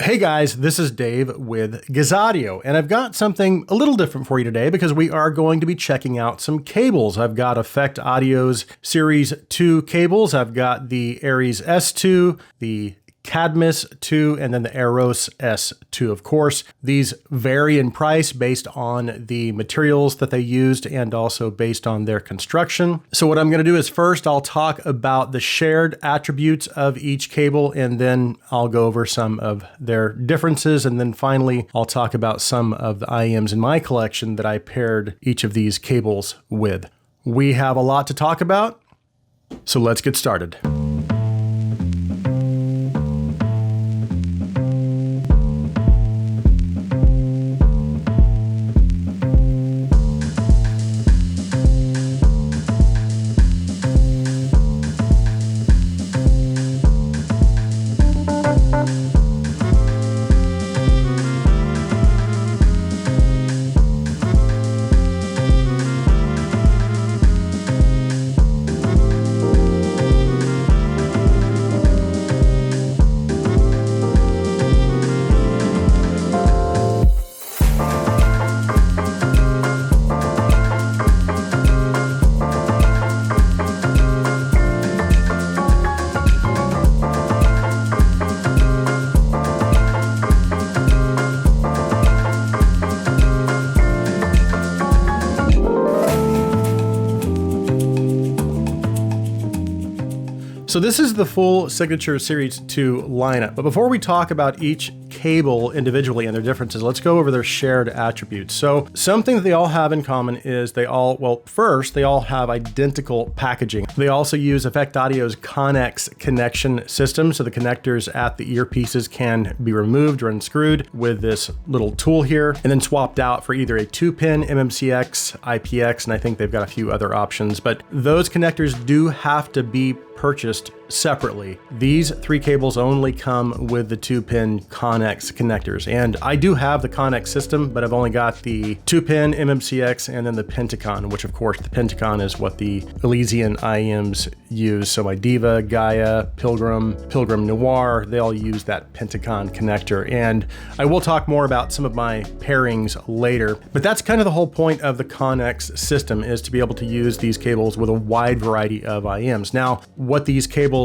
Hey guys, this is Dave with Gazaudio, and I've got something a little different for you today because we are going to be checking out some cables. I've got Effect Audio's Series 2 cables. I've got the Aries S2, the Cadmus 2, and then the Eros S2. Of course, these vary in price based on the materials that they used and also based on their construction. So what I'm going to do is first I'll talk about the shared attributes of each cable, and then I'll go over some of their differences, and then finally I'll talk about some of the IEMs in my collection that I paired each of these cables with. We have a lot to talk about, so let's get started. So this is the full Signature Series 2 lineup. But before we talk about each cable individually and their differences, let's go over their shared attributes. So something that they all have in common is they all have identical packaging. They also use Effect Audio's Connex connection system. So the connectors at the earpieces can be removed or unscrewed with this little tool here and then swapped out for either a 2-pin MMCX, IPX, and I think they've got a few other options. But those connectors do have to be purchased separately. These three cables only come with the 2-pin Connex connectors. And I do have the Connex system, but I've only got the 2-pin MMCX and then the Pentacon, which of course the Pentacon is what the Elysian IEMs use. So my Diva, Gaia, Pilgrim Noir, they all use that Pentacon connector. And I will talk more about some of my pairings later, but that's kind of the whole point of the Connex system, is to be able to use these cables with a wide variety of IEMs. Now, what these cables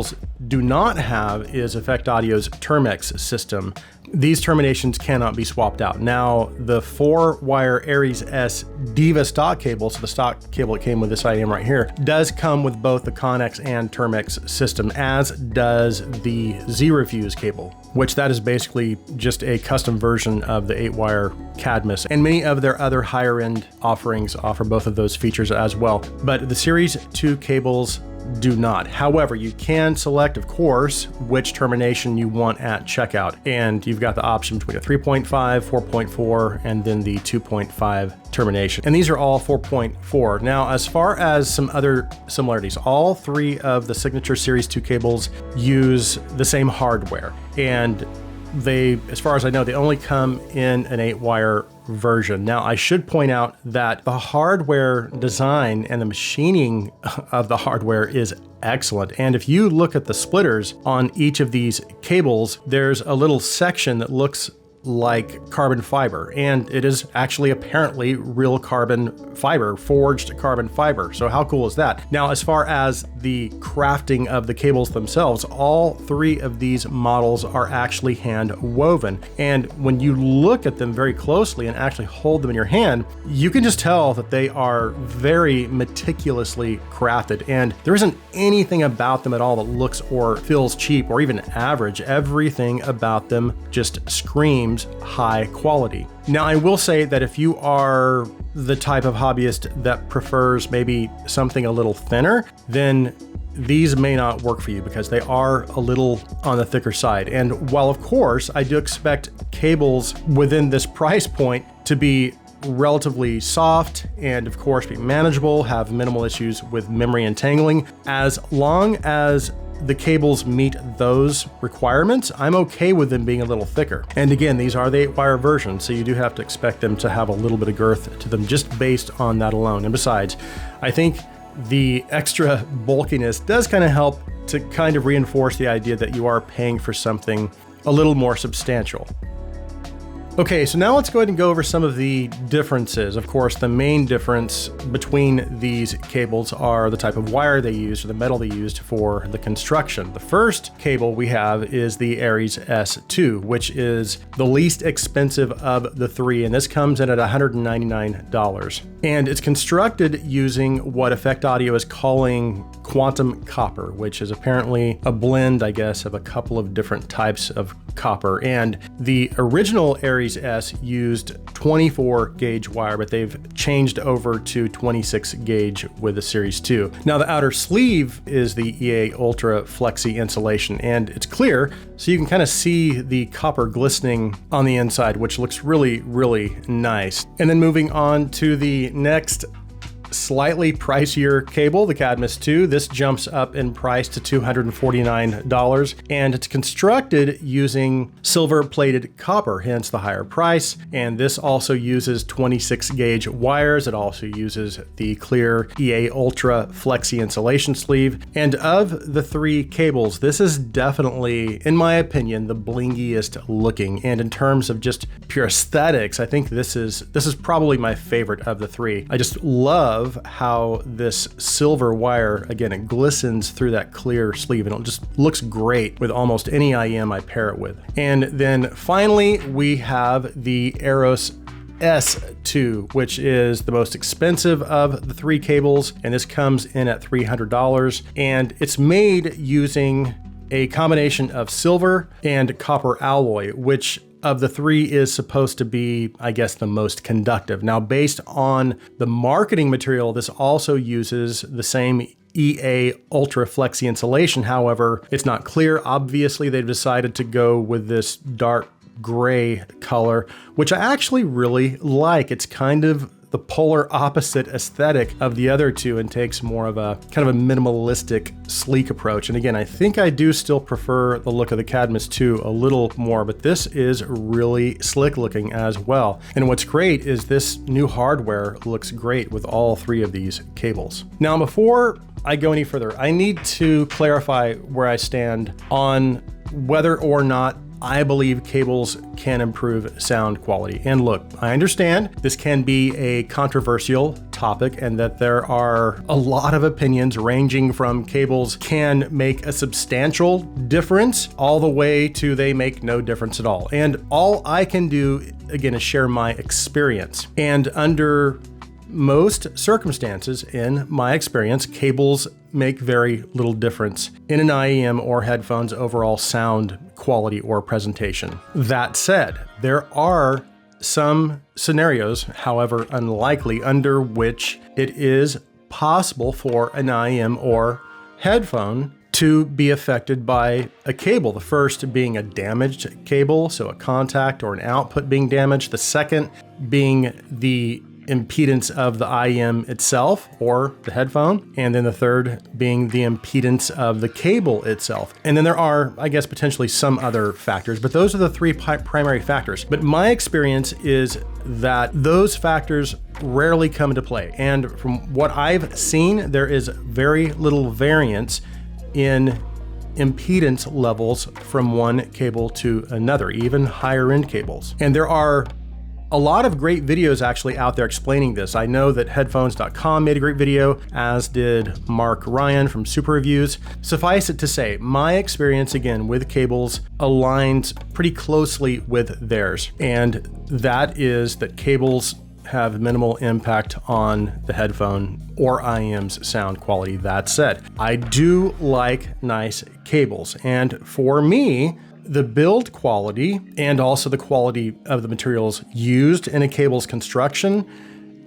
do not have is Effect Audio's Termex system. These terminations cannot be swapped out. Now, the 4-wire Aries S Diva stock cable, so the stock cable that came with this IEM right here, does come with both the Connex and Termex system, as does the Z-Refuse cable, which that is basically just a custom version of the 8-wire Cadmus. And many of their other higher-end offerings offer both of those features as well. But the Series 2 cables do not. However, you can select, of course, which termination you want at checkout. And you've got the option between a 3.5, 4.4, and then the 2.5 termination. And these are all 4.4. Now, as far as some other similarities, all three of the Signature Series 2 cables use the same hardware. And they, as far as I know, they only come in an 8-wire version. Now, I should point out that the hardware design and the machining of the hardware is excellent. And if you look at the splitters on each of these cables, there's a little section that looks like carbon fiber, and it is actually apparently real carbon fiber, forged carbon fiber. So how cool is that? Now, as far as the crafting of the cables themselves, all three of these models are actually hand woven. And when you look at them very closely and actually hold them in your hand, you can just tell that they are very meticulously crafted. And there isn't anything about them at all that looks or feels cheap or even average. Everything about them just screams high quality. Now, I will say that if you are the type of hobbyist that prefers maybe something a little thinner, then these may not work for you because they are a little on the thicker side. And while of course I do expect cables within this price point to be relatively soft and of course be manageable, have minimal issues with memory entangling, as long as the cables meet those requirements, I'm okay with them being a little thicker. And again, these are the 8-wire version, so you do have to expect them to have a little bit of girth to them just based on that alone. And besides, I think the extra bulkiness does kind of help to kind of reinforce the idea that you are paying for something a little more substantial. Okay, so now let's go ahead and go over some of the differences. Of course, the main difference between these cables are the type of wire they used, or the metal they used for the construction. The first cable we have is the Aries S2, which is the least expensive of the three, and this comes in at $199. And it's constructed using what Effect Audio is calling quantum copper, which is apparently a blend, I guess, of a couple of different types of copper. And the original Aries S used 24 gauge wire, but they've changed over to 26 gauge with the Series 2. Now the outer sleeve is the EA Ultra Flexi insulation, and it's clear, so you can kind of see the copper glistening on the inside, which looks really, really nice. And then moving on to the next slightly pricier cable, the Cadmus 2. This jumps up in price to $249, and it's constructed using silver-plated copper, hence the higher price. And this also uses 26 gauge wires. It also uses the clear EA Ultra Flexi insulation sleeve. And of the three cables, this is definitely, in my opinion, the blingiest looking. And in terms of just pure aesthetics, I think this is probably my favorite of the three. I just love how this silver wire, again, it glistens through that clear sleeve, and it just looks great with almost any IEM I pair it with. And then finally, we have the Aros S2, which is the most expensive of the three cables, and this comes in at $300, and it's made using a combination of silver and copper alloy, which of the three is supposed to be, I guess, the most conductive. Now, based on the marketing material, this also uses the same EA Ultra Flexi insulation. However, it's not clear. Obviously, they've decided to go with this dark gray color, which I actually really like. It's kind of the polar opposite aesthetic of the other two and takes more of a kind of a minimalistic, sleek approach. And again, I think I do still prefer the look of the Cadmus 2 a little more, but this is really slick looking as well. And what's great is this new hardware looks great with all three of these cables. Now, before I go any further, I need to clarify where I stand on whether or not I believe cables can improve sound quality. And look, I understand this can be a controversial topic and that there are a lot of opinions ranging from cables can make a substantial difference all the way to they make no difference at all. And all I can do, again, is share my experience. And under most circumstances, in my experience, cables make very little difference in an IEM or headphones' overall sound quality or presentation. That said, there are some scenarios, however unlikely, under which it is possible for an IEM or headphone to be affected by a cable. The first being a damaged cable, so a contact or an output being damaged. The second being the impedance of the IEM itself or the headphone, and then the third being the impedance of the cable itself. And then there are, I guess, potentially some other factors, but those are the three primary factors. But my experience is that those factors rarely come into play. And from what I've seen, there is very little variance in impedance levels from one cable to another, even higher end cables. And there are a lot of great videos actually out there explaining this. I know that headphones.com made a great video, as did Mark Ryan from Super Reviews. Suffice it to say, my experience again with cables aligns pretty closely with theirs. And that is that cables have minimal impact on the headphone or IEM's sound quality. That said, I do like nice cables. And for me, the build quality and also the quality of the materials used in a cable's construction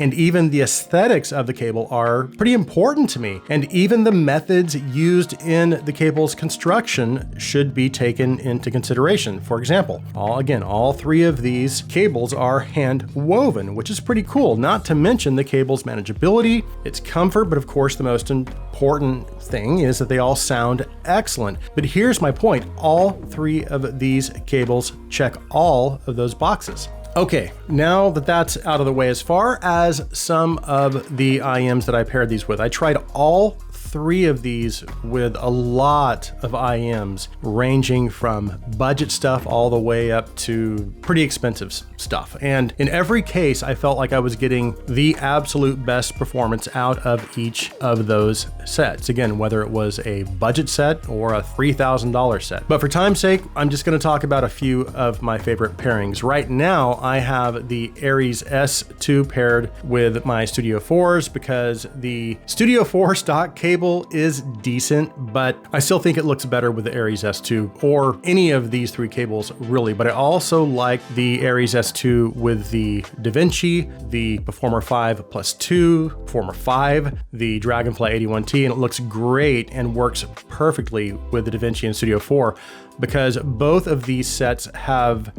and even the aesthetics of the cable are pretty important to me. And even the methods used in the cable's construction should be taken into consideration. For example, all three of these cables are hand woven, which is pretty cool, not to mention the cable's manageability, its comfort, but of course the most important thing is that they all sound excellent. But here's my point, all three of these cables check all of those boxes. Okay, now that that's out of the way, as far as some of the IEMs that I paired these with, I tried all 3 of these with a lot of IMs, ranging from budget stuff all the way up to pretty expensive stuff. And in every case, I felt like I was getting the absolute best performance out of each of those sets. Again, whether it was a budget set or a $3,000 set. But for time's sake, I'm just going to talk about a few of my favorite pairings. Right now, I have the Aries S2 paired with my Studio 4s because the Studio 4 stock cable is decent, but I still think it looks better with the Aries S2 or any of these 3 cables really. But I also like the Aries S2 with the DaVinci, the Performer 5 Plus 2, Performer 5, the Dragonfly 81T, and it looks great and works perfectly with the DaVinci and Studio 4 because both of these sets have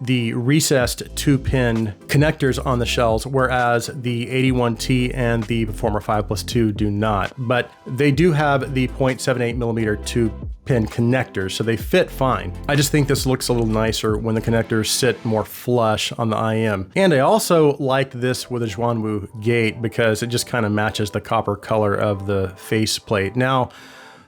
the recessed 2-pin connectors on the shells, whereas the 81T and the Performer 5 Plus 2 do not. But they do have the 0.78 millimeter 2-pin connectors, so they fit fine. I just think this looks a little nicer when the connectors sit more flush on the IM. And I also like this with a Zhuanwu gate because it just kind of matches the copper color of the faceplate. Now,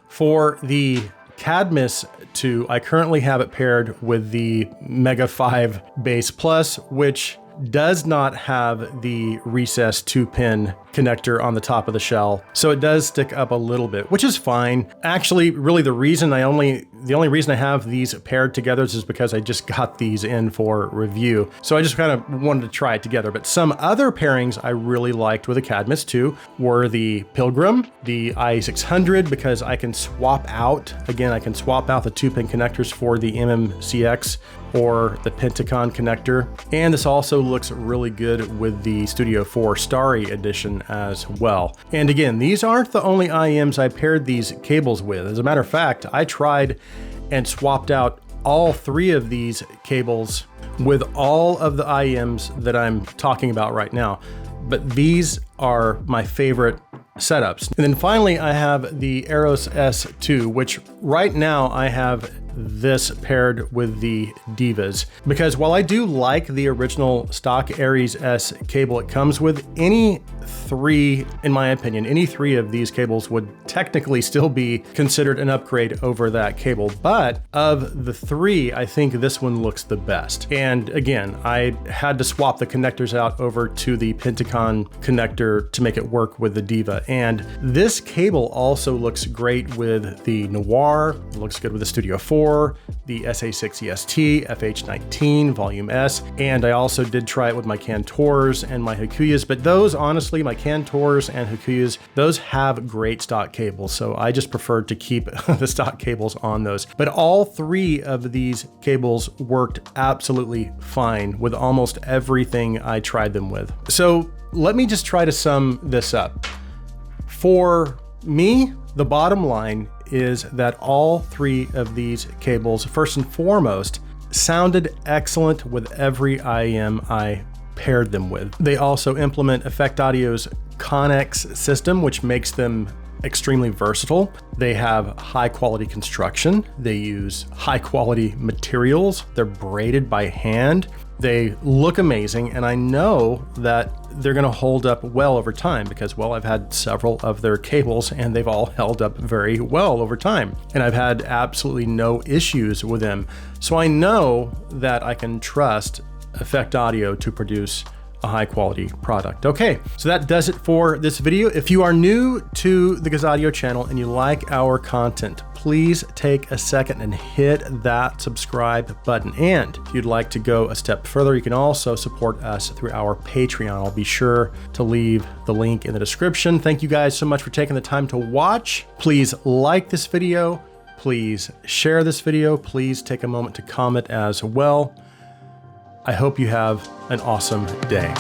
for the Cadmus 2, I currently have it paired with the Mega 5 Base Plus, which does not have the recessed 2-pin connector on the top of the shell. So it does stick up a little bit, which is fine. Actually, really the only reason I have these paired together is because I just got these in for review. So I just kind of wanted to try it together. But some other pairings I really liked with the Cadmus 2 were the Pilgrim, the i600, because I can swap out the 2-pin connectors for the MMCX or the Pentacon connector. And this also looks really good with the Studio 4 Starry Edition as well. And again, these aren't the only IMs I paired these cables with. As a matter of fact, I tried and swapped out all 3 of these cables with all of the IMs that I'm talking about right now. But these are my favorite setups. And then finally, I have the Aros S2, which right now I have this paired with the Divas, because while I do like the original stock Aries S cable it comes with, any 3, in my opinion, any 3 of these cables would technically still be considered an upgrade over that cable. But of the 3, I think this one looks the best. And again, I had to swap the connectors out over to the Pentacon connector to make it work with the Diva. And this cable also looks great with the Noir, it looks good with the Studio 4, the SA6 EST, FH19, Volume S, and I also did try it with my Cantors and my Hakuyas, but those, honestly, my Cantors and Hakuyas, those have great stock cables, so I just preferred to keep the stock cables on those. But all 3 of these cables worked absolutely fine with almost everything I tried them with. So let me just try to sum this up. For me, the bottom line is that all 3 of these cables, first and foremost, sounded excellent with every IM I paired them with. They also implement Effect Audio's Connex system, which makes them extremely versatile. They have high quality construction. They use high quality materials. They're braided by hand. They look amazing, and I know that they're going to hold up well over time because, well, I've had several of their cables and they've all held up very well over time. And I've had absolutely no issues with them. So I know that I can trust Effect Audio to produce a high quality product. Okay, so that does it for this video. If you are new to the Gazaudio channel and you like our content, please take a second and hit that subscribe button. And if you'd like to go a step further, you can also support us through our Patreon. I'll be sure to leave the link in the description. Thank you guys so much for taking the time to watch. Please like this video. Please share this video. Please take a moment to comment as well. I hope you have an awesome day.